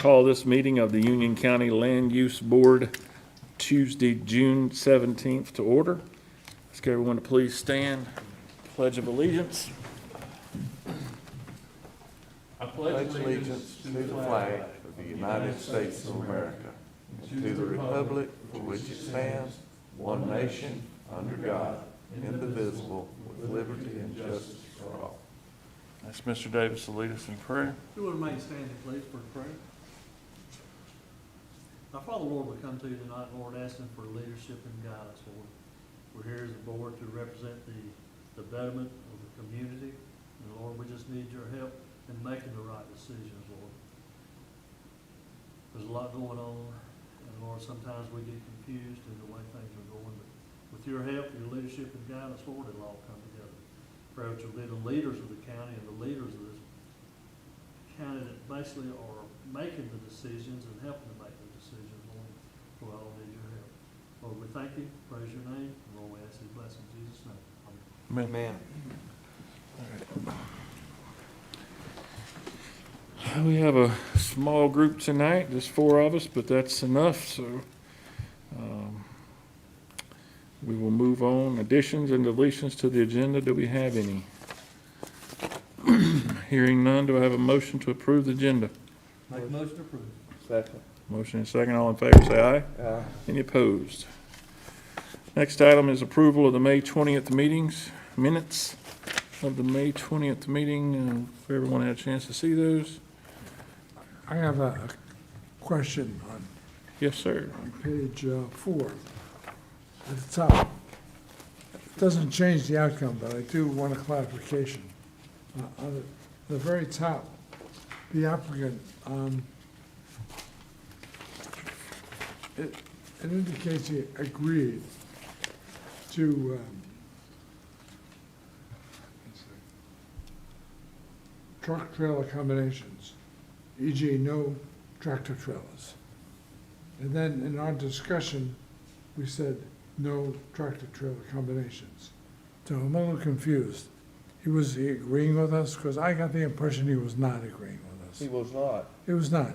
call this meeting of the Union County Land Use Board Tuesday, June 17th to order. Ask everyone to please stand. Pledge of Allegiance. I Pledge allegiance to the flag of the United States of America, and to the republic for which it stands, one nation, under God, indivisible, with liberty and justice for all. Ask Mr. Davis to lead us in prayer. You would remain standing, please, for prayer. Our Father, Lord, we come to you tonight, Lord, asking for leadership and guidance, Lord. We're here as a board to represent the betterment of the community. And Lord, we just need your help in making the right decisions, Lord. There's a lot going on, and Lord, sometimes we get confused in the way things are going. But with your help, your leadership and guidance, Lord, it'll all come together. Pray that you'll be the leaders of the county and the leaders of this county that basically are making the decisions and helping to make the decisions, Lord. We all need your help. Lord, we thank you, praise your name, and Lord, we ask these blessings in Jesus' name. Amen. We have a small group tonight, just 4 of us, but that's enough, so we will move on. Additions and deletions to the agenda. Do we have any? Hearing none, do I have a motion to approve the agenda? Make a motion to approve. Second. Motion and second. All in favor, say aye. Aye. Any opposed? Next item is approval of the May 20th minutes of the May 20th meeting. If everyone had a chance to see those. I have a question Yes, sir. on page 4 at the top. It doesn't change the outcome, but I do want a clarification. On the very top, the applicant, it indicates he agreed to truck trailer combinations, e.g. no tractor trailers. And then in our discussion, we said no tractor trailer combinations. So I'm a little confused. Was he agreeing with us? Because I got the impression he was not agreeing with us. He was not. He was not,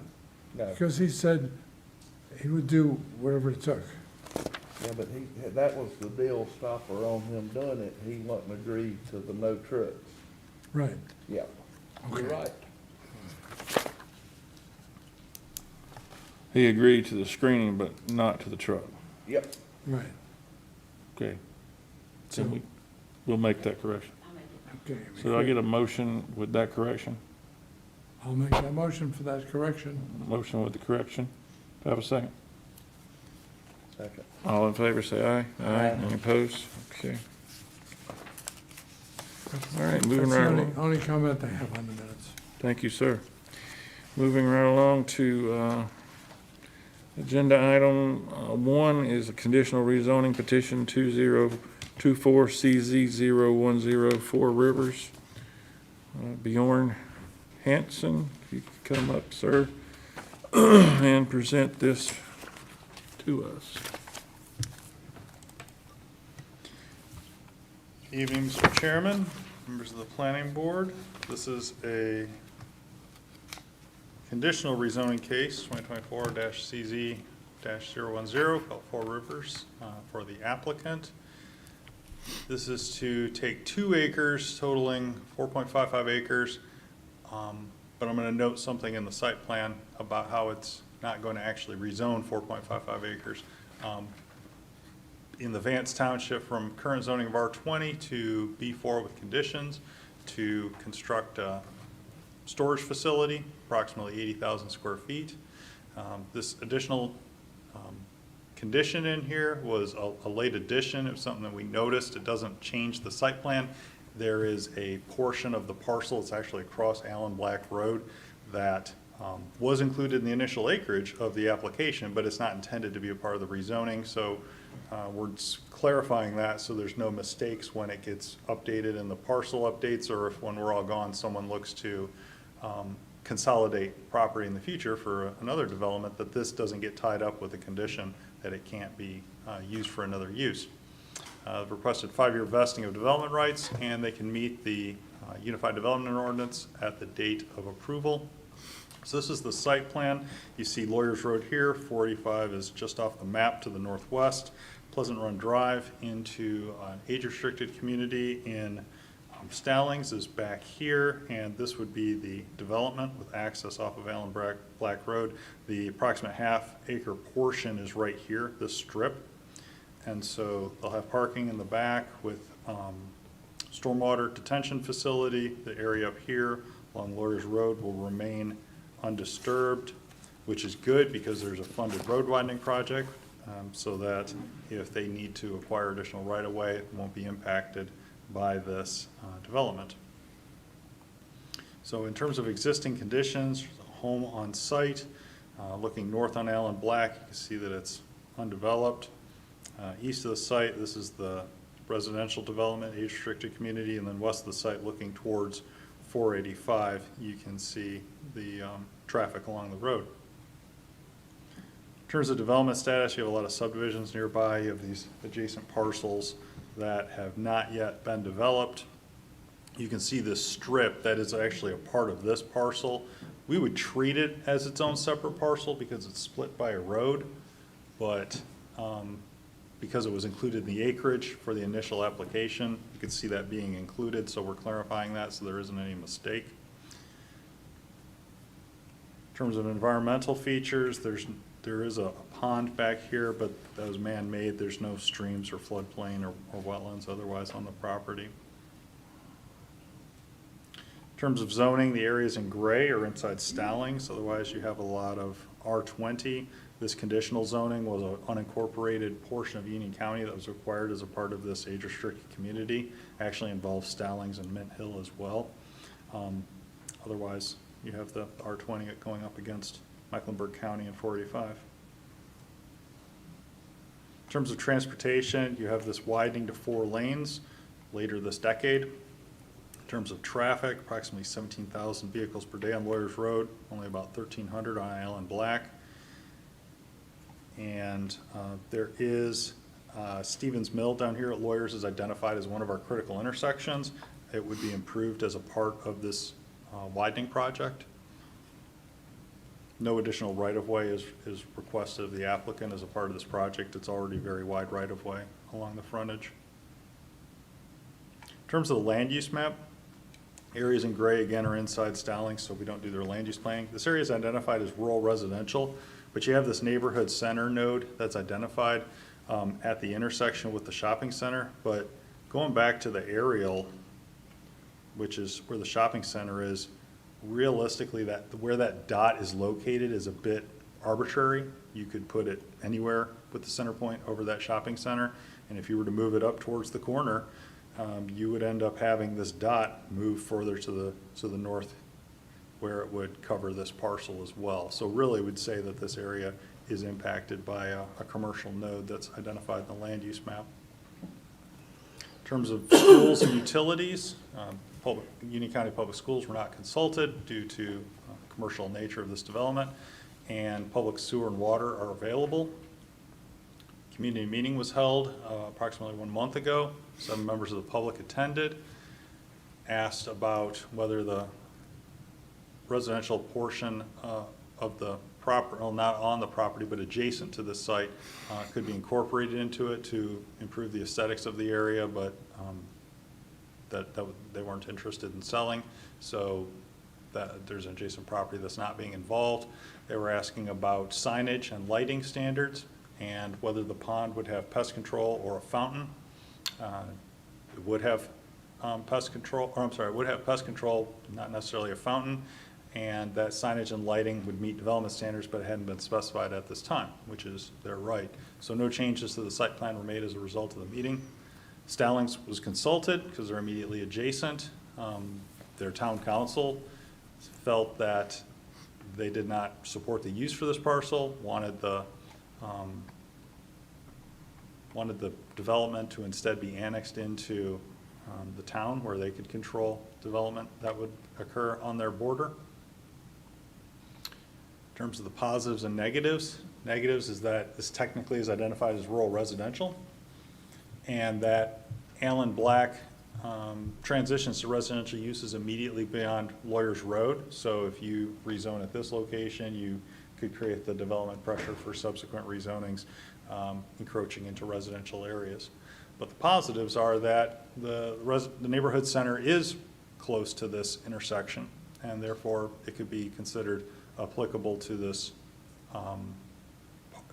No. because he said he would do whatever it took. Yeah, but that was the deal stopper on him doing it. He wouldn't agree to the no trucks. Right. Yeah. You're Okay. right. He agreed to the screening, but not to the truck. Yep. Right. Okay. So So, we'll make that correction. okay. So do I get a motion with that correction? I'll make that motion for that correction. Motion with the correction. Do I have a second? Second. All in favor, say aye. Aye. Any opposed? Okay. All right, moving That's right the along. only comment I have on the minutes. Thank you, sir. Moving right along to agenda item 1 is a conditional rezoning petition 2024CZ0104 Four Rivers. Bjorn Hanson, if you could come up, sir, and present this to us. Evening, Mr. Chairman, members of the Planning Board. This is a conditional rezoning case, 2024-CZ-010, called Four Rivers, for the applicant. This is to take 2 acres totaling 4.55 acres, but I'm going to note something in the site plan about how it's not going to actually rezone 4.55 acres. In the Vance Township, from current zoning of R20 to B4 with conditions, to construct a storage facility, approximately 80,000 square feet. This additional condition in here was a late addition. It was something that we noticed. It doesn't change the site plan. There is a portion of the parcel, it's actually across Allen Black Road, that was included in the initial acreage of the application, but it's not intended to be a part of the rezoning. So we're clarifying that so there's no mistakes when it gets updated in the parcel updates, or if when we're all gone, someone looks to consolidate property in the future for another development, that this doesn't get tied up with a condition that it can't be used for another use. Requested 5-year vesting of development rights, and they can meet the Unified Development Ordinance at the date of approval. So this is the site plan. You see Lawyers Road here, 485 is just off the map to the northwest. Pleasant Run Drive into an age-restricted community in Stallings is back here, and this would be the development with access off of Allen Black Road. The approximate half-acre portion is right here, this strip. And so they'll have parking in the back with stormwater detention facility. The area up here along Lawyers Road will remain undisturbed, which is good because there's a funded road widening project, so that if they need to acquire additional right-of-way, it won't be impacted by this development. So in terms of existing conditions, there's a home on site. Looking north on Allen Black, you can see that it's undeveloped. East of the site, this is the residential development, age-restricted community, and then west of the site looking towards 485, you can see the traffic along the road. In terms of development status, you have a lot of subdivisions nearby. You have these adjacent parcels that have not yet been developed. You can see this strip that is actually a part of this parcel. We would treat it as its own separate parcel because it's split by a road, but because it was included in the acreage for the initial application, you can see that being included, so we're clarifying that so there isn't any mistake. In terms of environmental features, there is a pond back here, but that was man-made. There's no streams or floodplain or wetlands otherwise on the property. In terms of zoning, the areas in gray are inside Stallings, otherwise you have a lot of R20. This conditional zoning was an unincorporated portion of Union County that was acquired as a part of this age-restricted community. Actually involves Stallings and Mint Hill as well. Otherwise, you have the R20 going up against Mecklenburg County and 485. In terms of transportation, you have this widening to 4 lanes later this decade. In terms of traffic, approximately 17,000 vehicles per day on Lawyers Road, only about 1,300 on Allen Black. And there is Stevens Mill down here at Lawyers is identified as one of our critical intersections. It would be improved as a part of this widening project. No additional right-of-way is requested of the applicant as a part of this project. It's already very wide right-of-way along the frontage. In terms of the land use map, areas in gray again are inside Stallings, so we don't do their land use planning. This area is identified as rural residential, but you have this neighborhood center node that's identified at the intersection with the shopping center. But going back to the aerial, which is where the shopping center is, realistically, where that dot is located is a bit arbitrary. You could put it anywhere with the center point over that shopping center, and if you were to move it up towards the corner, you would end up having this dot move further to the north, where it would cover this parcel as well. So really, we'd say that this area is impacted by a commercial node that's identified in the land use map. In terms of schools and utilities, Union County Public Schools were not consulted due to commercial nature of this development, and public sewer and water are available. Community meeting was held approximately 1 month ago. 7 members of the public attended, asked about whether the residential portion of the property, well, not on the property, but adjacent to this site, could be incorporated into it to improve the aesthetics of the area, but that they weren't interested in selling. So that there's an adjacent property that's not being involved. They were asking about signage and lighting standards and whether the pond would have pest control or a fountain. It would have pest control, or I'm sorry, it would have pest control, not necessarily a fountain, and that signage and lighting would meet development standards, but it hadn't been specified at this time, which is their right. So no changes to the site plan were made as a result of the meeting. Stallings was consulted because they're immediately adjacent. Their town council felt that they did not support the use for this parcel, wanted the development to instead be annexed into the town where they could control development that would occur on their border. In terms of the positives and negatives, negatives is that this technically is identified as rural residential, and that Allen Black transitions to residential uses immediately beyond Lawyers Road. So if you rezone at this location, you could create the development pressure for subsequent rezonings encroaching into residential areas. But the positives are that the neighborhood center is close to this intersection, and therefore it could be considered applicable to this,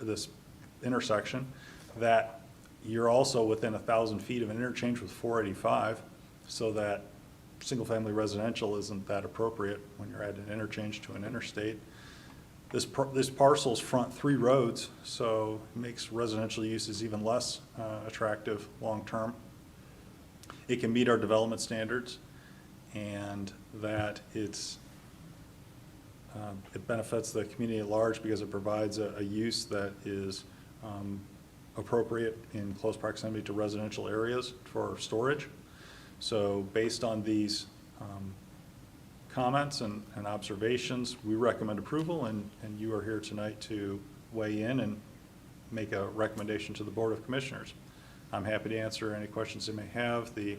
this intersection. That you're also within 1,000 feet of an interchange with 485, so that single-family residential isn't that appropriate when you're at an interchange to an interstate. This parcel's front 3 roads, so it makes residential uses even less attractive long-term. It can meet our development standards, and that it benefits the community at large because it provides a use that is appropriate in close proximity to residential areas for storage. So based on these comments and observations, we recommend approval, and you are here tonight to weigh in and make a recommendation to the Board of Commissioners. I'm happy to answer any questions you may have. The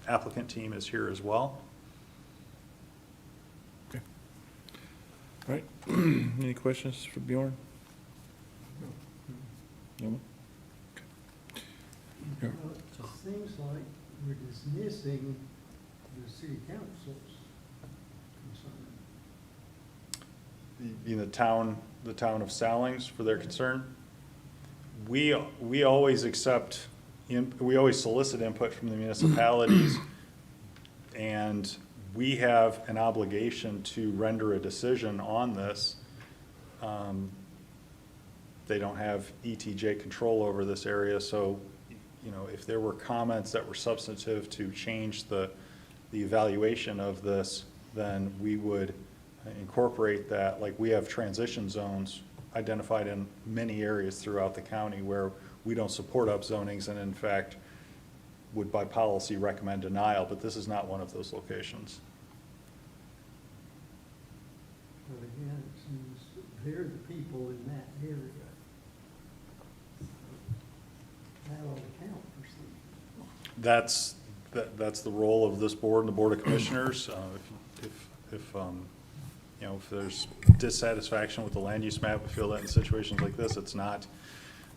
applicant team is here as well. Okay. All right. Any questions for Bjorn? No? Yeah. Well, it seems like we're dismissing the city council's concern. In the town of Stallings for their concern. We always accept, we always solicit input from the municipalities, and we have an obligation to render a decision on this. They don't have ETJ control over this area, so, you know, if there were comments that were substantive to change the evaluation of this, then we would incorporate that. Like, we have transition zones identified in many areas throughout the county where we don't support upzonings, and in fact would by policy recommend denial, but this is not one of those locations. But again, it seems they're the people in that area. That ought to count for something. That's the role of this board and the Board of Commissioners. If you know, if there's dissatisfaction with the land use map, we feel that in situations like this, it's not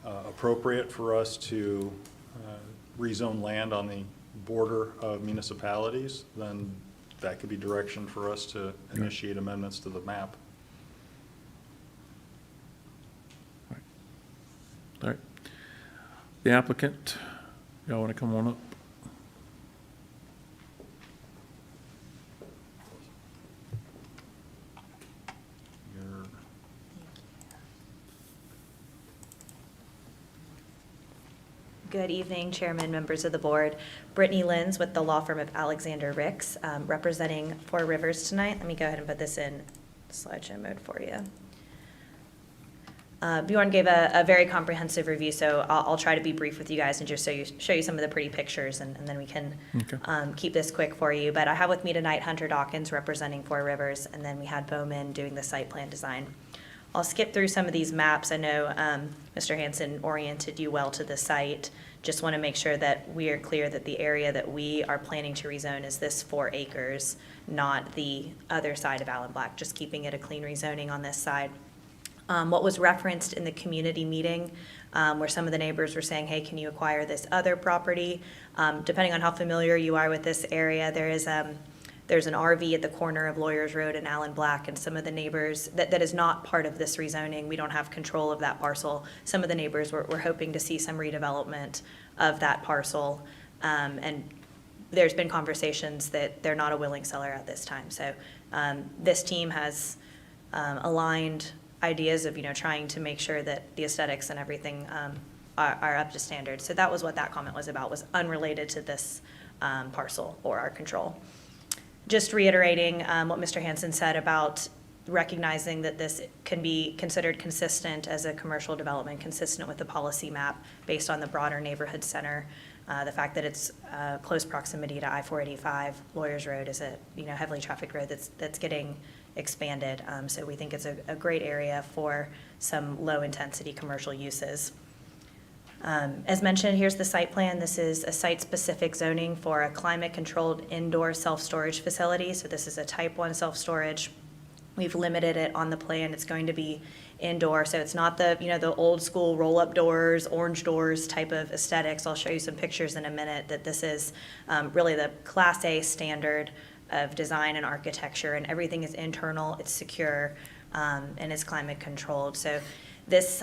appropriate for us to rezone land on the border of municipalities, then that could be direction for us to initiate amendments to the map. All right. The applicant, y'all want to come on up? Your- Good evening, Chairman, members of the board. Brittany Lenz with the law firm of Alexander Ricks, representing Four Rivers tonight. Let me go ahead and put this in slideshow mode for you. Bjorn gave a very comprehensive review, so I'll try to be brief with you guys and just show you some of the pretty pictures, and then we can Okay. keep this quick for you. But I have with me tonight Hunter Dawkins representing Four Rivers, and then we had Bowman doing the site plan design. I'll skip through some of these maps. I know Mr. Hanson oriented you well to the site. Just want to make sure that we are clear that the area that we are planning to rezone is this 4 acres, not the other side of Allen Black, just keeping it a clean rezoning on this side. What was referenced in the community meeting, where some of the neighbors were saying, hey, can you acquire this other property? Depending on how familiar you are with this area, there's an RV at the corner of Lawyers Road and Allen Black, and some of the neighbors, that is not part of this rezoning. We don't have control of that parcel. Some of the neighbors were hoping to see some redevelopment of that parcel, and there's been conversations that they're not a willing seller at this time. So this team has aligned ideas of, trying to make sure that the aesthetics and everything are up to standard. So that was what that comment was about, was unrelated to this parcel or our control. Just reiterating what Mr. Hanson said about recognizing that this can be considered consistent as a commercial development, consistent with the policy map based on the broader neighborhood center. The fact that it's close proximity to I-485, Lawyers Road is a heavily trafficked road that's getting expanded. So we think it's a great area for some low-intensity commercial uses. As mentioned, here's the site plan. This is a site-specific zoning for a climate-controlled indoor self-storage facility. So this is a type 1 self-storage. We've limited it on the plan. It's going to be indoor, so it's not the, the old school roll-up doors, orange doors type of aesthetics. I'll show you some pictures in a minute that this is really the Class A standard of design and architecture, and everything is internal, it's secure, and it's climate controlled. So this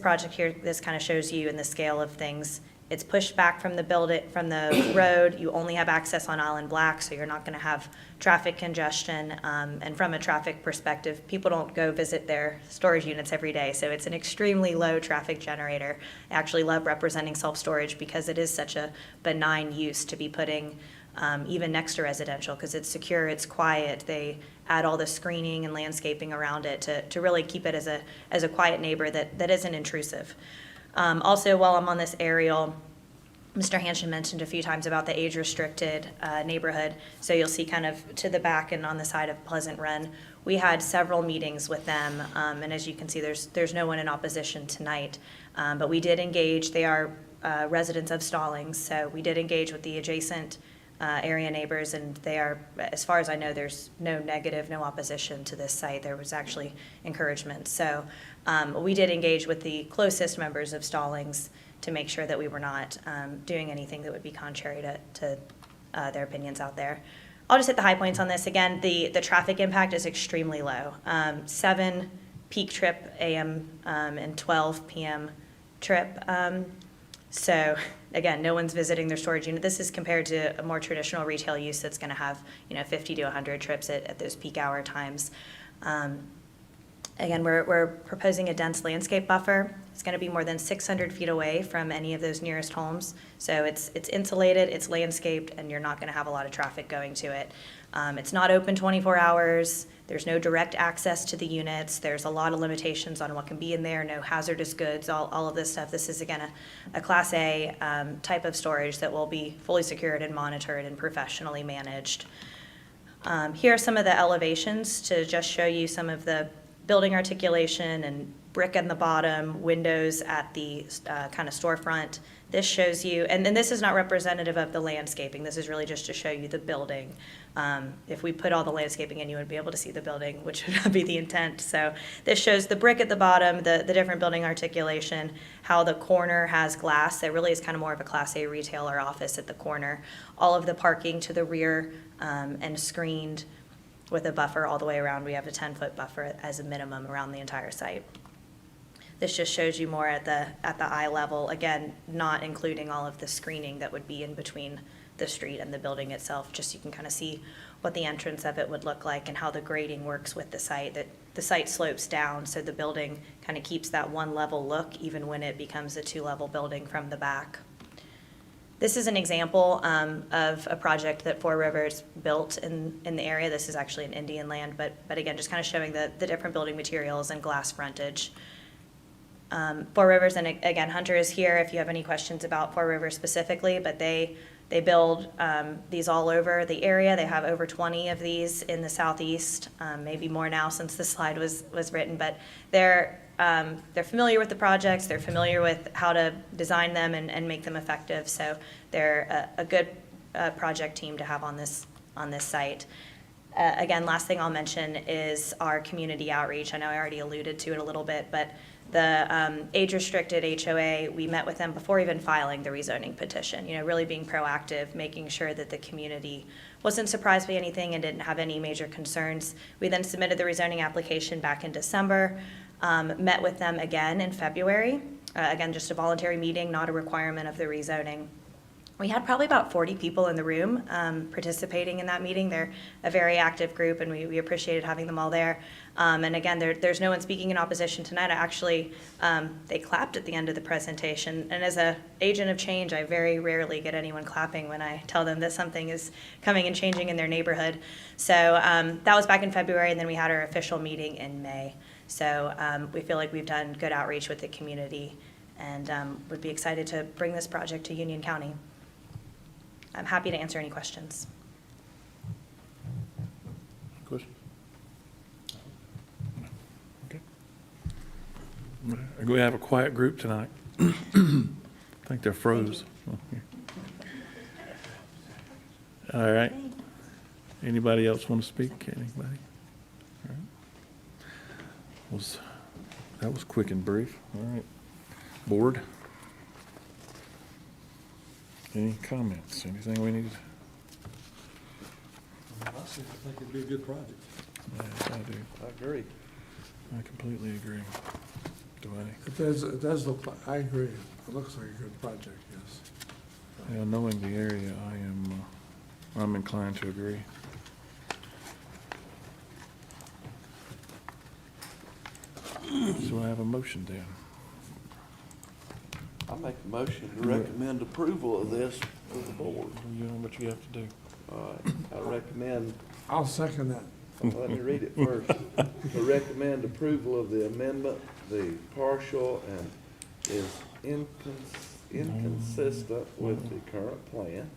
project here, this kind of shows you in the scale of things. It's pushed back from the road. You only have access on Island Black, so you're not going to have traffic congestion. And from a traffic perspective, people don't go visit their storage units every day, so it's an extremely low traffic generator. I actually love representing self-storage because it is such a benign use to be putting even next to residential, because it's secure, it's quiet. They add all the screening and landscaping around it to really keep it as a quiet neighbor that isn't intrusive. Also, while I'm on this aerial, Mr. Hanson mentioned a few times about the age-restricted neighborhood. So you'll see kind of to the back and on the side of Pleasant Run, we had several meetings with them, and as you can see, there's no one in opposition tonight. But we did engage. They are residents of Stallings, so we did engage with the adjacent area neighbors, and they are, as far as I know, there's no negative, no opposition to this site. There was actually encouragement. So we did engage with the closest members of Stallings to make sure that we were not doing anything that would be contrary to their opinions out there. I'll just hit the high points on this. Again, the traffic impact is extremely low. 7 peak trip AM and 12 PM trip. So again, no one's visiting their storage unit. This is compared to a more traditional retail use that's going to have 50 to 100 trips at those peak hour times. Again, we're proposing a dense landscape buffer. It's going to be more than 600 feet away from any of those nearest homes. So it's insulated, it's landscaped, and you're not going to have a lot of traffic going to it. It's not open 24 hours. There's no direct access to the units. There's a lot of limitations on what can be in there, no hazardous goods, all of this stuff. This is, again, a Class A type of storage that will be fully secured and monitored and professionally managed. Here are some of the elevations to just show you some of the building articulation and brick in the bottom, windows at the kind of storefront. This shows you, and then this is not representative of the landscaping. This is really just to show you the building. If we put all the landscaping in, you would be able to see the building, which would not be the intent. So this shows the brick at the bottom, the different building articulation, how the corner has glass. It really is kind of more of a Class A retail or office at the corner. All of the parking to the rear and screened with a buffer all the way around. We have a 10-foot buffer as a minimum around the entire site. This just shows you more at the eye level, again, not including all of the screening that would be in between the street and the building itself, just so you can kind of see what the entrance of it would look like and how the grading works with the site. That the site slopes down, so the building kind of keeps that one-level look even when it becomes a 2-level building from the back. This is an example of a project that Four Rivers built in the area. This is actually in Indian land, but again, just kind of showing the different building materials and glass frontage. Four Rivers, and again, Hunter is here if you have any questions about Four Rivers specifically, but they build these all over the area. They have over 20 of these in the southeast, maybe more now since the slide was written, but they're familiar with the projects, they're familiar with how to design them and make them effective, so they're a good project team to have on this site. Again, last thing I'll mention is our community outreach. I know I already alluded to it a little bit, but the age-restricted HOA, we met with them before even filing the rezoning petition, really being proactive, making sure that the community wasn't surprised by anything and didn't have any major concerns. We then submitted the rezoning application back in December, met with them again in February. Again, just a voluntary meeting, not a requirement of the rezoning. We had probably about 40 people in the room participating in that meeting. They're a very active group, and we appreciated having them all there. And again, there's no one speaking in opposition tonight. They clapped at the end of the presentation. And as an agent of change, I very rarely get anyone clapping when I tell them that something is coming and changing in their neighborhood. So that was back in February, and then we had our official meeting in May. So we feel like we've done good outreach with the community, and would be excited to bring this project to Union County. I'm happy to answer any questions. Questions? Okay. We have a quiet group tonight. I think they're froze. All right. Anybody else want to speak? Anybody? All right. That was quick and brief. All right. Board? Any comments? Anything we need? I think it'd be a good project. Yes, I do. I agree. I completely agree. Dwayne? It does look, I agree, it looks like a good project, yes. Yeah, knowing the area, I'm inclined to agree. So I have a motion then. I make a motion to recommend approval of this to the board. You know what you have to do. All right, I recommend, I'll second that. let me read it first. To recommend approval of the amendment, the partial and is inconsistent with the current plan.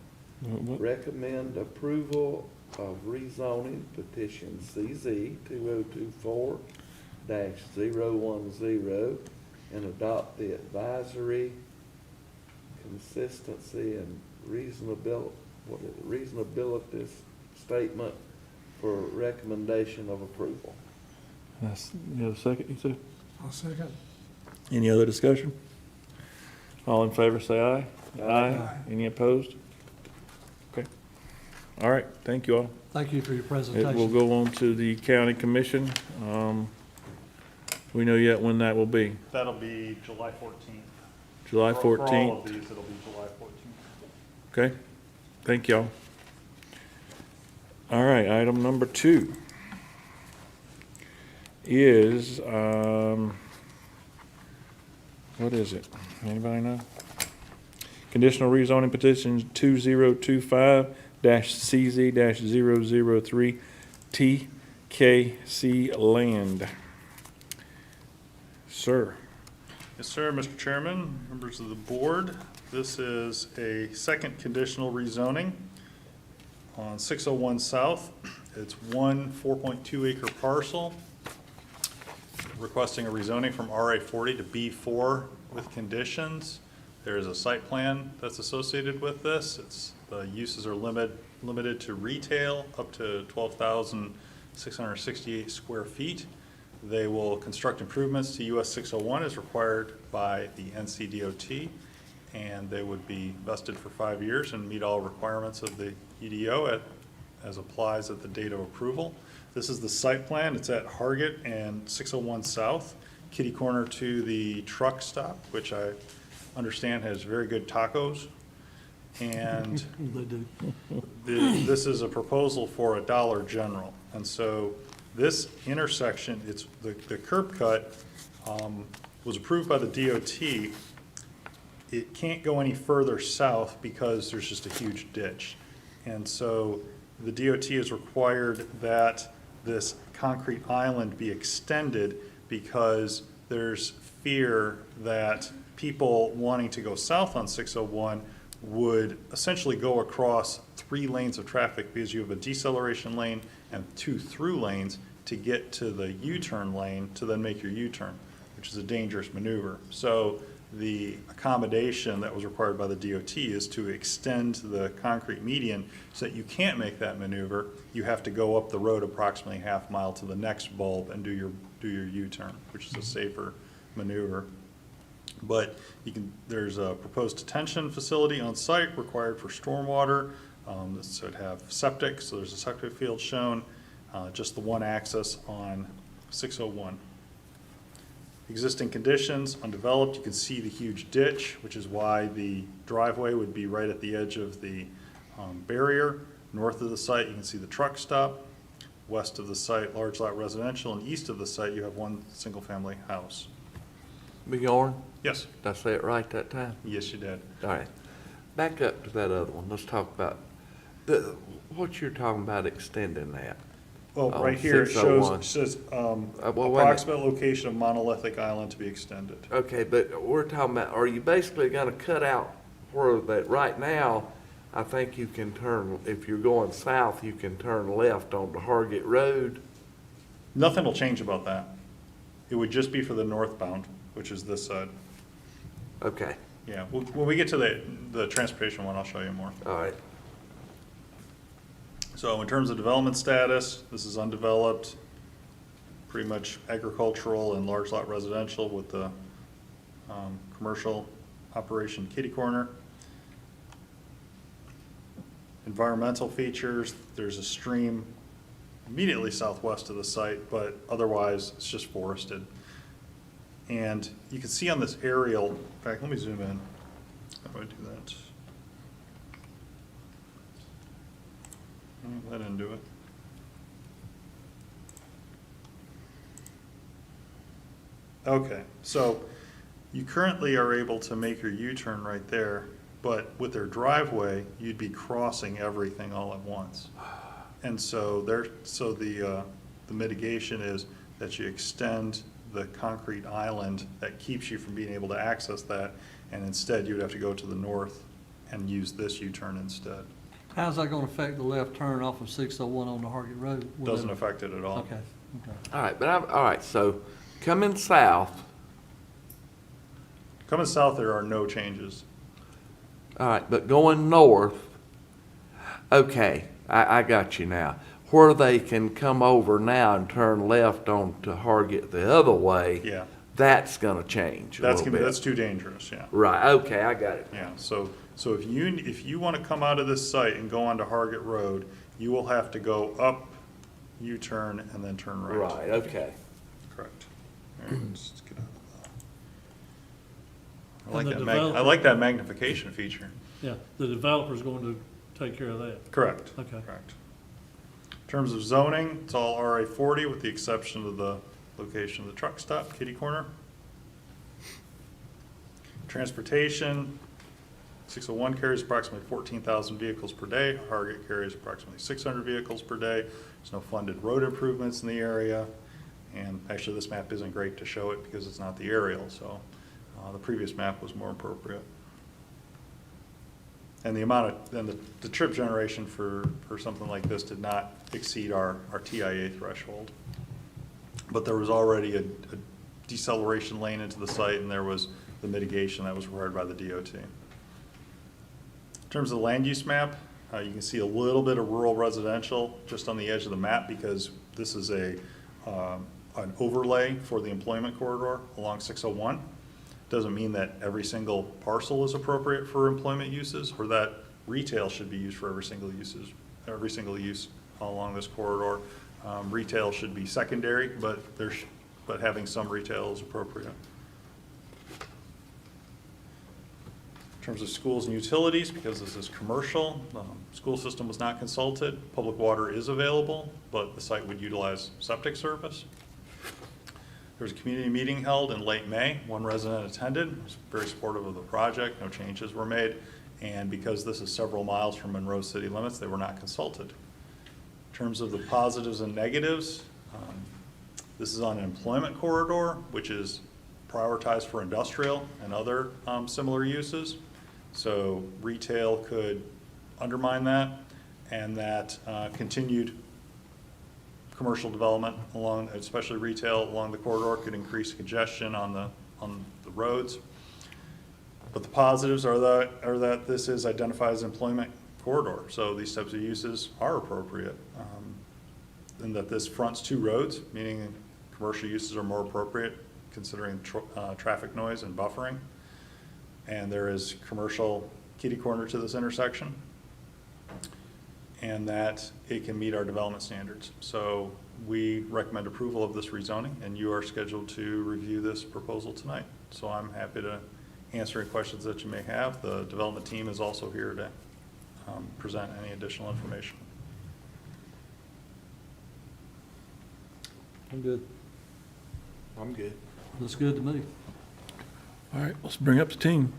What? Recommend approval of rezoning petition CZ 2024-010 and adopt the advisory consistency and reasonability statement for recommendation of approval. You have a second, you said? I'll second. Any other discussion? All in favor, say aye. Aye. Any opposed? Okay. All right, thank you all. Thank you for your It will presentation. go on to the county commission. We know yet when that will be. That'll be July 14th. July For all of 14th. these, it'll be July 14th. Okay, thank y'all. All right, item number 2 is, what is it? Anybody know? Conditional rezoning petition 2025-CZ-003 TKC Land. Sir. Yes, sir, Mr. Chairman, members of the board. This is a second conditional rezoning on 601 South. It's one 4.2 acre parcel requesting a rezoning from RA 40 to B4 with conditions. There is a site plan that's associated with this. The uses are limited to retail up to 12,668 square feet. They will construct improvements to US 601 as required by the NCDOT, and they would be vested for 5 years and meet all requirements of the EDO as applies at the date of approval. This is the site plan. It's at Hargett and 601 South, kitty corner to the truck stop, which I understand has very good tacos. And They do. this is a proposal for a Dollar General. And so this intersection, it's the curb cut was approved by the DOT. It can't go any further south because there's just a huge ditch. And so the DOT has required that this concrete island be extended because there's fear that people wanting to go south on 601 would essentially go across 3 lanes of traffic because you have a deceleration lane and 2 through lanes to get to the U-turn lane to then make your U-turn, which is a dangerous maneuver. So the accommodation that was required by the DOT is to extend the concrete median so that you can't make that maneuver. You have to go up the road approximately half mile to the next bulb and do your U-turn, which is a safer maneuver. But there's a proposed detention facility on site required for stormwater. This would have septic, so there's a septic field shown, just the one access on 601. Existing conditions, undeveloped, you can see the huge ditch, which is why the driveway would be right at the edge of the barrier. North of the site, you can see the truck stop. West of the site, large lot residential, and east of the site, you have one single-family house. Bjorn, Yes, did I say it right that time? yes, you did. All right. Back up to that other one. Let's talk about what you're talking about extending that. Well, Oh, right here, it 601. says well, wait a minute. approximate location of monolithic island to be extended. Okay, but we're talking about, are you basically gonna cut out where that, right now, I think you can turn, if you're going south, you can turn left onto Hargett Road? Nothing will change about that. It would just be for the northbound, which is this side. Okay, Yeah, when we get to the transportation one, I'll show you more. all right. So in terms of development status, this is undeveloped, pretty much agricultural and large lot residential with the commercial operation kitty corner. Environmental features, there's a stream immediately southwest of the site, but otherwise it's just forested. And you can see on this aerial, in fact, let me zoom in. How do I do that? Oh, that didn't do it. Okay, so you currently are able to make your U-turn right there, but with their driveway, you'd be crossing everything all at once. And so the mitigation is that you extend the concrete island that keeps you from being able to access that, and instead you would have to go to the north and use this U-turn instead. How's that gonna affect the left turn off of 601 on the Hargett Road? Doesn't affect it at all. Okay, okay. All right, all right, so coming south, Coming south, there are no changes. all right, but going north, okay, I got you now. Where they can come over now and turn left onto Hargett the other way, Yeah, that's gonna change a that's little bit. that's too dangerous, yeah. Right, okay, I got it. Yeah, so if you want to come out of this site and go onto Hargett Road, you will have to go up, U-turn, and then turn right. Right, okay. Correct. All right, let's just get out of that. I like And the that developer- I like that magnification feature. Yeah, the developer's going to take care of that. Correct. Okay. Correct. In terms of zoning, it's all RA 40 with the exception of the location of the truck stop, kitty corner. Transportation, 601 carries approximately 14,000 vehicles per day. Hargett carries approximately 600 vehicles per day. There's no funded road improvements in the area. And actually, this map isn't great to show it because it's not the aerial, so the previous map was more appropriate. And the amount of, and the trip generation for something like this did not exceed our TIA threshold. But there was already a deceleration lane into the site, and there was the mitigation that was required by the DOT. In terms of the land use map, you can see a little bit of rural residential just on the edge of the map because this is an overlay for the employment corridor along 601. Doesn't mean that every single parcel is appropriate for employment uses or that retail should be used for every single use along this corridor. Retail should be secondary, but having some retail is appropriate. In terms of schools and utilities, because this is commercial, school system was not consulted. Public water is available, but the site would utilize septic service. There was a community meeting held in late May. One resident attended, was very supportive of the project, no changes were made. And because this is several miles from Monroe city limits, they were not consulted. In terms of the positives and negatives, this is on an employment corridor, which is prioritized for industrial and other similar uses. So retail could undermine that, and that continued commercial development along, especially retail along the corridor, could increase congestion on the roads. But the positives are that this is identified as employment corridor, so these types of uses are appropriate. And that this fronts two roads, meaning commercial uses are more appropriate considering traffic noise and buffering. And there is commercial kitty corner to this intersection, and that it can meet our development standards. So we recommend approval of this rezoning, and you are scheduled to review this proposal tonight. So I'm happy to answer any questions that you may have. The development team is also here to present any additional information. I'm good. I'm good. Looks good to me. All right, let's bring up the team.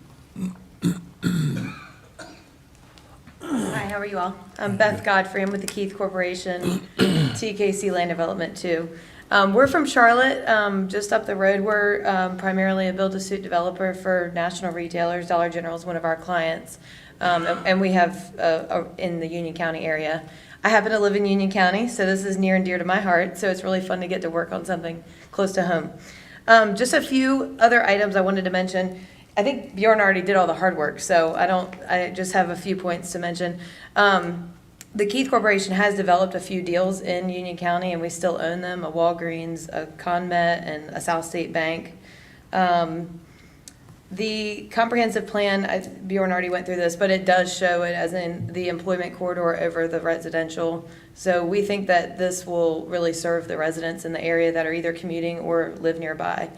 Hi, how are you all? I'm Beth Godfrey. I'm with the Keith Corporation, TKC Land Development 2. We're from Charlotte, just up the road. We're primarily a build-to-suit developer for national retailers. Dollar General is one of our clients, and we have in the Union County area. I happen to live in Union County, so this is near and dear to my heart, so it's really fun to get to work on something close to home. Just a few other items I wanted to mention. I think Bjorn already did all the hard work, so I just have a few points to mention. The Keith Corporation has developed a few deals in Union County, and we still own them, a Walgreens, a ConMet, and a South State Bank. The comprehensive plan, Bjorn already went through this, but it does show it as in the employment corridor over the residential. So we think that this will really serve the residents in the area that are either commuting or live nearby.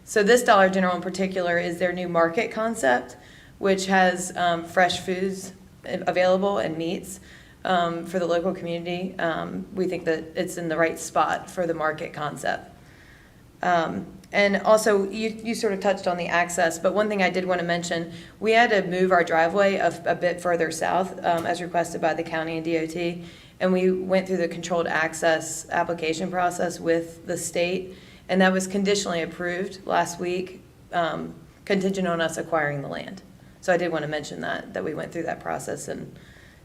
So this Dollar General in particular is their new market concept, which has fresh foods available and meats for the local community. We think that it's in the right spot for the market concept. And also, you sort of touched on the access, but one thing I did want to mention, we had to move our driveway a bit further south as requested by the county and DOT. And we went through the controlled access application process with the state, and that was conditionally approved last week, contingent on us acquiring the land. So I did want to mention that we went through that process and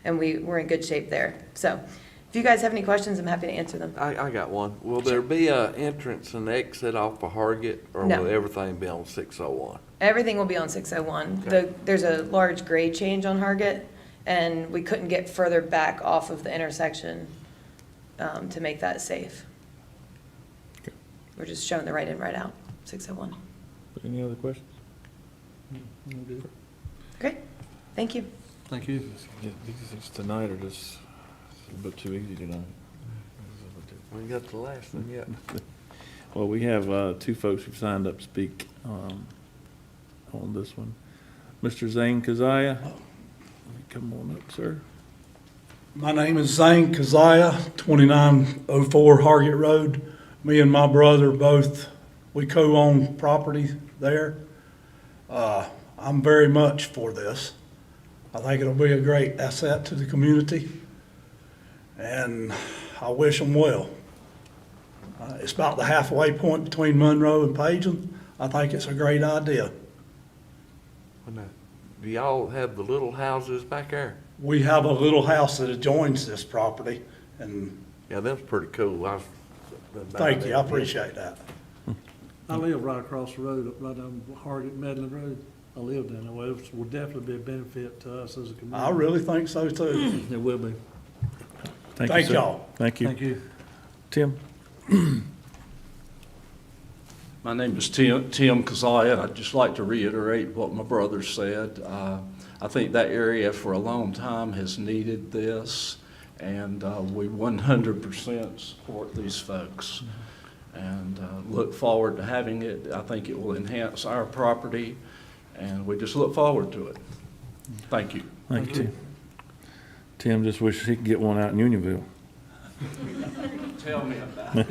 we were in good shape there. So if you guys have any questions, I'm happy to answer them. I got one. Will there be a entrance and exit off of Hargett, or No. will everything be on 601? Everything will be on 601. Okay. There's a large grade change on Hargett, and we couldn't get further back off of the intersection to make that safe. Okay. We're just showing the right in, right out, 601. Any other questions? Great, thank you. Thank you. Yeah, these things tonight are just a little bit too easy tonight. We got the last one yet. Well, we have two folks who've signed up to speak on this one. Mr. Zane Keziah, come on up, sir. My name is Zane Keziah, 2904 Hargett Road. Me and my brother we co-own property there. I'm very much for this. I think it'll be a great asset to the community, and I wish them well. It's about the halfway point between Monroe and Pageant. I think it's a great idea. Do y'all have the little houses back there? We have a little house that adjoins this property, and Yeah, that's pretty cool. thank you, I appreciate that. I live right across the road, right down Hargett Medlin Road. I live down that way. It will definitely be a benefit to us as a community. I really think so too. It will be. sir. Thank y'all. Thank you. Thank you. Tim? My name is Tim Keziah. I'd just like to reiterate what my brother said. I think that area for a long time has needed this, and we 100% support these folks and look forward to having it. I think it will enhance our property, and we just look forward to it. Thank you. Thank you, Tim. Tim just wishes he could get one out in Unionville. Tell me about it.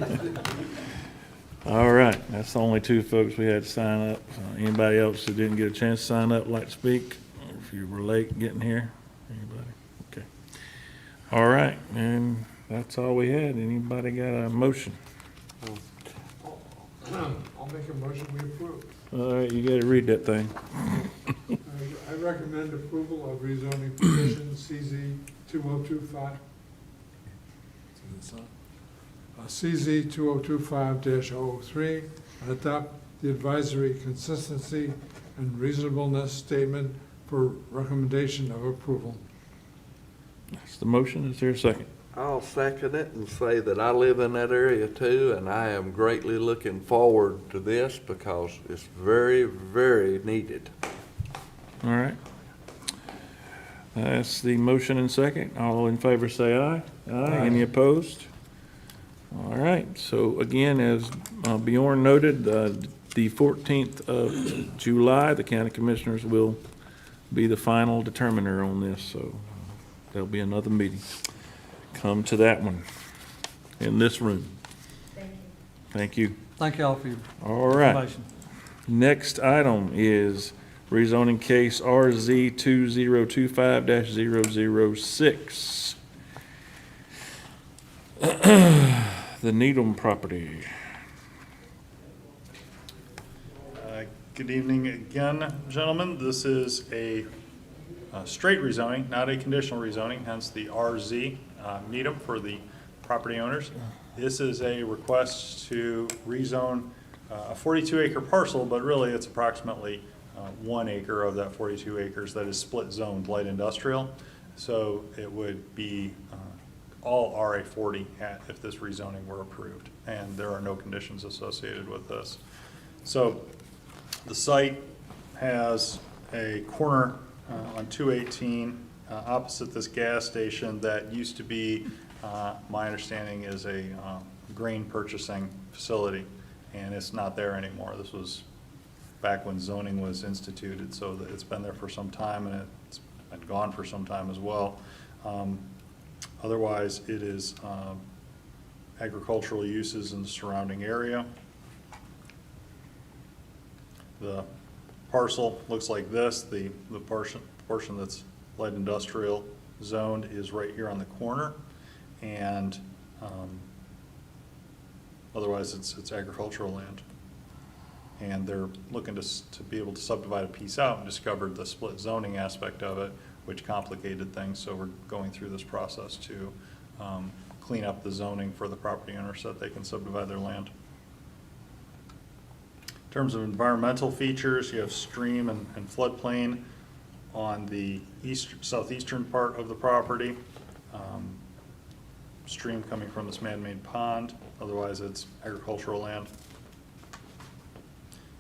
All right, that's the only two folks we had to sign up. Anybody else who didn't get a chance to sign up, like to speak? Or if you were late getting here? Anybody? Okay. All right, and that's all we had. Anybody got a motion? I'll make a motion, we approve. All right, you gotta read that thing. I recommend approval of rezoning petition CZ 2025. CZ 2025-003, and adopt the advisory consistency and reasonableness statement for recommendation of approval. That's the motion. Is there a second? I'll second it and say that I live in that area too, and I am greatly looking forward to this because it's very, very needed. All right. That's the motion and second. All in favor say aye. Aye. Any opposed? All right, so again, as Bjorn noted, the 14th of July, the county commissioners will be the final determiner on this, so there'll be another meeting. Come to that one in this room. Thank you. Thank y'all for your All right. information. Next item is rezoning case RZ 2025-006. The Needham property. Good evening again, gentlemen. This is a straight rezoning, not a conditional rezoning, hence the RZ Needham for the property owners. This is a request to rezone a 42-acre parcel, but really it's approximately 1 acre of that 42 acres that is split zoned light industrial. So it would be all RA 40 if this rezoning were approved, and there are no conditions associated with this. So the site has a corner on 218 opposite this gas station that used to be, my understanding, is a grain purchasing facility, and it's not there anymore. This was back when zoning was instituted, so that it's been there for some time, and it's been gone for some time as well. Otherwise, it is agricultural uses in the surrounding area. The parcel looks like this. The portion that's light industrial zoned is right here on the corner, and otherwise it's agricultural land. And they're looking to be able to subdivide a piece out, and discovered the split zoning aspect of it, which complicated things. So we're going through this process to clean up the zoning for the property owner so that they can subdivide their land. In terms of environmental features, you have stream and floodplain on the southeastern part of the property. Stream coming from this man-made pond, otherwise it's agricultural land.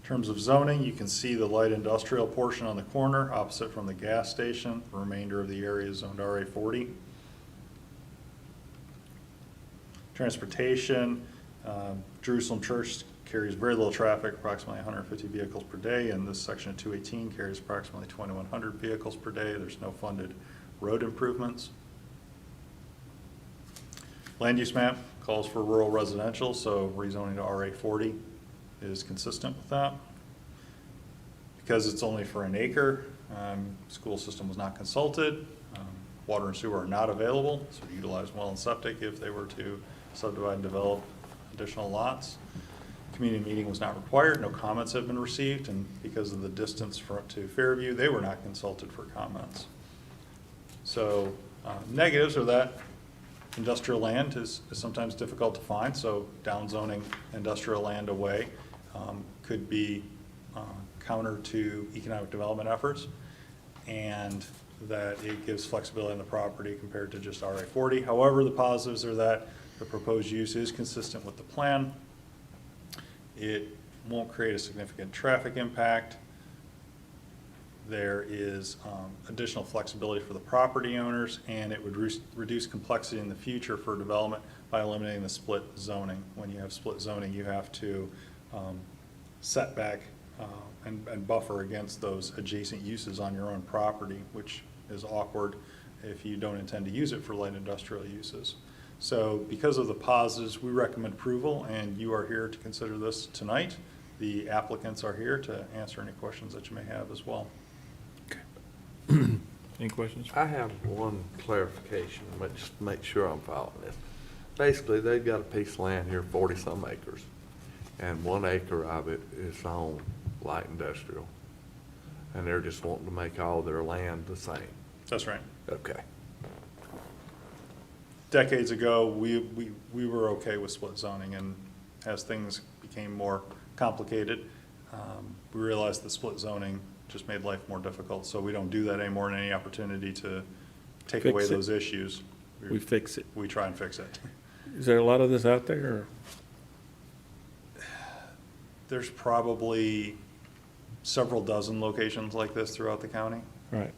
In terms of zoning, you can see the light industrial portion on the corner opposite from the gas station. The remainder of the area is zoned RA 40. Transportation, Jerusalem Church carries very little traffic, approximately 150 vehicles per day, and this section of 218 carries approximately 2,100 vehicles per day. There's no funded road improvements. Land use map calls for rural residential, so rezoning to RA 40 is consistent with that. Because it's only for an acre, school system was not consulted, water and sewer are not available, so utilize well and septic if they were to subdivide and develop additional lots. Community meeting was not required, no comments have been received, and because of the distance to Fairview, they were not consulted for comments. So negatives are that industrial land is sometimes difficult to find, so downzoning industrial land away could be counter to economic development efforts, and that it gives flexibility in the property compared to just RA 40. However, the positives are that the proposed use is consistent with the plan. It won't create a significant traffic impact. There is additional flexibility for the property owners, and it would reduce complexity in the future for development by eliminating the split zoning. When you have split zoning, you have to set back and buffer against those adjacent uses on your own property, which is awkward if you don't intend to use it for light industrial uses. So because of the positives, we recommend approval, and you are here to consider this tonight. The applicants are here to answer any questions that you may have as well. Any questions? I have one clarification, but just to make sure I'm following this. Basically, they've got a piece of land here, 40-some acres, and 1 acre of it is on light industrial, and they're just wanting to make all their land the same. That's right. Okay. Decades ago, we were okay with split zoning, and as things became more complicated, we realized that split zoning just made life more difficult, so we don't do that anymore. In any opportunity to take Fix away it. those issues, We fix it. we try and fix it. Is there a lot of this out there, or? There's probably several dozen locations like this throughout the county. Right.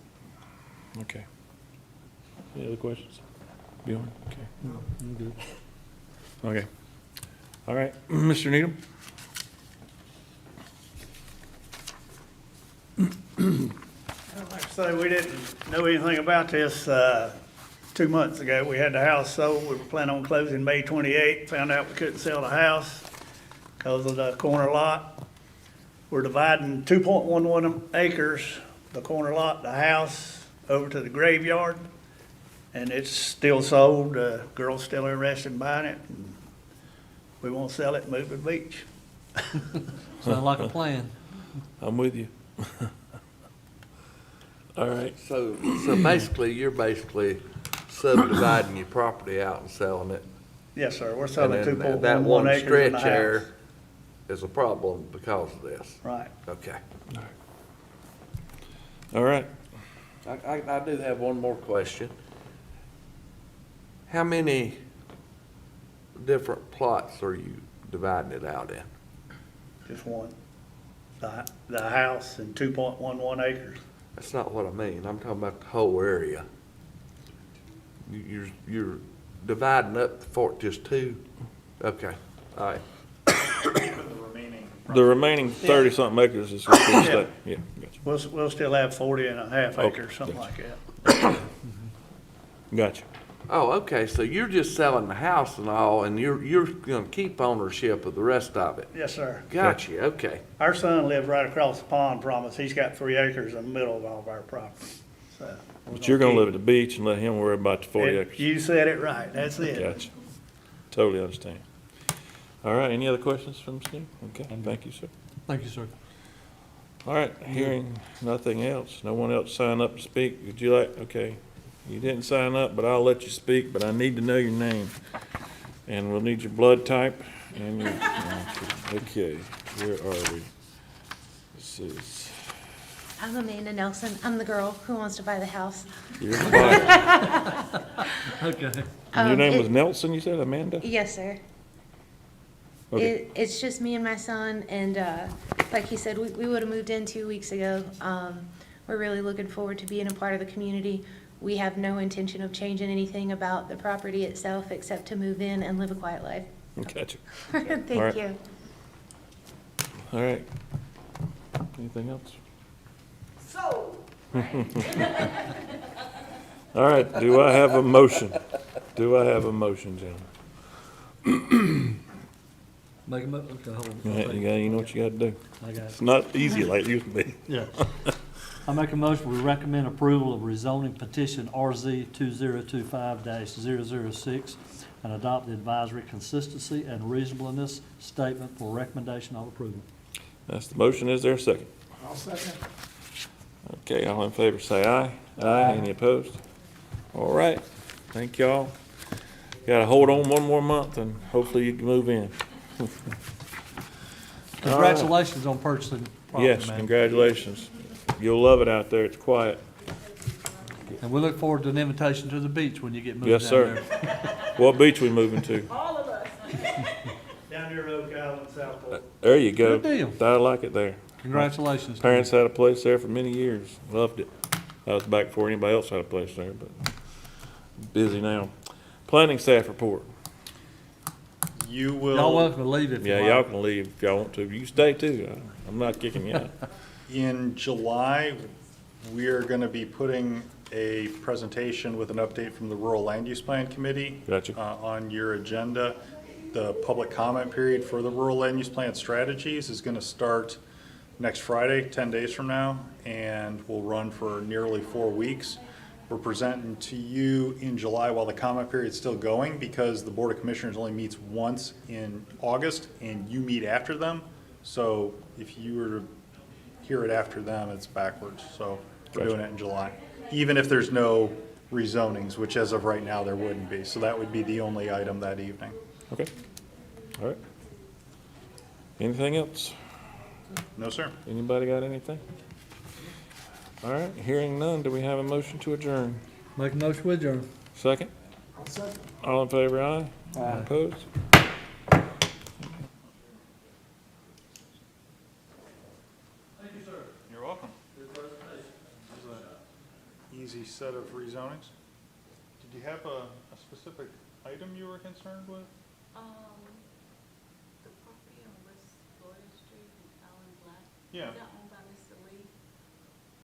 Okay. Any other questions? Bjorn? Okay. No, I'm good. Okay. All right, Mr. Needham? Like I say, we didn't know anything about this 2 months ago. We had the house sold. We were planning on closing May 28th. Found out we couldn't sell the house because of the corner lot. We're dividing 2.11 acres, the corner lot, the house, over to the graveyard. And it's still sold. The girl's still interested in buying it. And we won't sell it and move to the beach. Sound like a plan. I'm with you. All right. So basically, you're basically subdividing your property out and selling it. Yes, sir. We're And selling then 2.11 that one acres in the stretch there house. is a problem because of this. Right. Okay. All right. All right. I do have one more question. How many different plots are you dividing it out in? Just one. The house and 2.11 acres. That's not what I mean. I'm talking about the whole area. You're dividing up for just two? Okay, all right. The remaining 30-something acres is gonna be state. Yeah, gotcha. We'll still have 40.5 acres, something like that. Gotcha. Oh, okay, so you're just selling the house and all, and you're gonna keep ownership of the rest of it? Yes, sir. Gotcha, okay. Our son lives right across the pond from us. He's got 3 acres in the middle of all of our property. So But you're gonna live at the beach and let him worry about the 40 acres. You said it right. That's it. Gotcha. Totally understand. All right, any other questions from Steve? Okay, thank you, sir. Thank you, sir. All right, hearing nothing else, no one else signed up to speak, would you like, okay, you didn't sign up, but I'll let you speak, but I need to know your name. And we'll need your blood type and your, okay, where are we? This is, I'm Amanda Nelson. I'm the girl who wants to buy the house. you're the buyer. Okay. And your name it- was Nelson, you said, Amanda? Yes, sir. Okay, It's just me and my son, and like he said, we would have moved in 2 weeks ago. We're really looking forward to being a part of the community. We have no intention of changing anything about the property itself except to move in and live a quiet life. gotcha. Thank All right. you. All right. Anything else? All right, do I have a motion? Do I have a motion, gentlemen? Make a okay, hold on. You know what you gotta do. I got it. It's not easy like it used to be. Yeah. I make a motion, we recommend approval of rezoning petition RZ 2025-006 and adopt the advisory consistency and reasonableness statement for recommendation of approval. That's the motion. Is there a second? I'll second. Okay, all in favor, say aye. Aye. Any opposed? All right, thank y'all. Gotta hold on one more month and hopefully you can move in. Congratulations on purchasing property, Yes, man. congratulations. You'll love it out there. It's quiet. And we look forward to an invitation to the beach when you get moved Yes, down sir. there. What beach we moving to? Down near Oak Island, Southport. There you go. Good deal. I like it there. Congratulations. Parents had a place there for many years. Loved it. I was back before anybody else had a place there, but busy now. Planning staff report. You will. Y'all welcome to leave if you Yeah, like. y'all can leave if y'all want to. You can stay too. I'm not kicking you out. In July, we are going to be putting a presentation with an update from the Rural Land Use Plan Committee Gotcha. On your agenda. The public comment period for the Rural Land Use Plan strategies is going to start next Friday, 10 days from now, and will run for nearly 4 weeks. We're presenting to you in July while the comment period's still going, because the Board of Commissioners only meets once in August, and you meet after them. So if you were to hear it after them, it's backwards. So we're doing it in July, even if there's no rezonings, which as of right now, there wouldn't be. So that would be the only item that evening. Okay. All right. Anything else? No, sir. Anybody got anything? All right, hearing none, do we have a motion to adjourn? Make a motion with adjourn. Second? I'll second. All in favor, aye? Aye. Opposed? Thank you, sir. You're welcome. Easy set of rezonings. Did you have a specific item you were concerned with? The property on West Florida Street in Allen Black. Yeah. Is that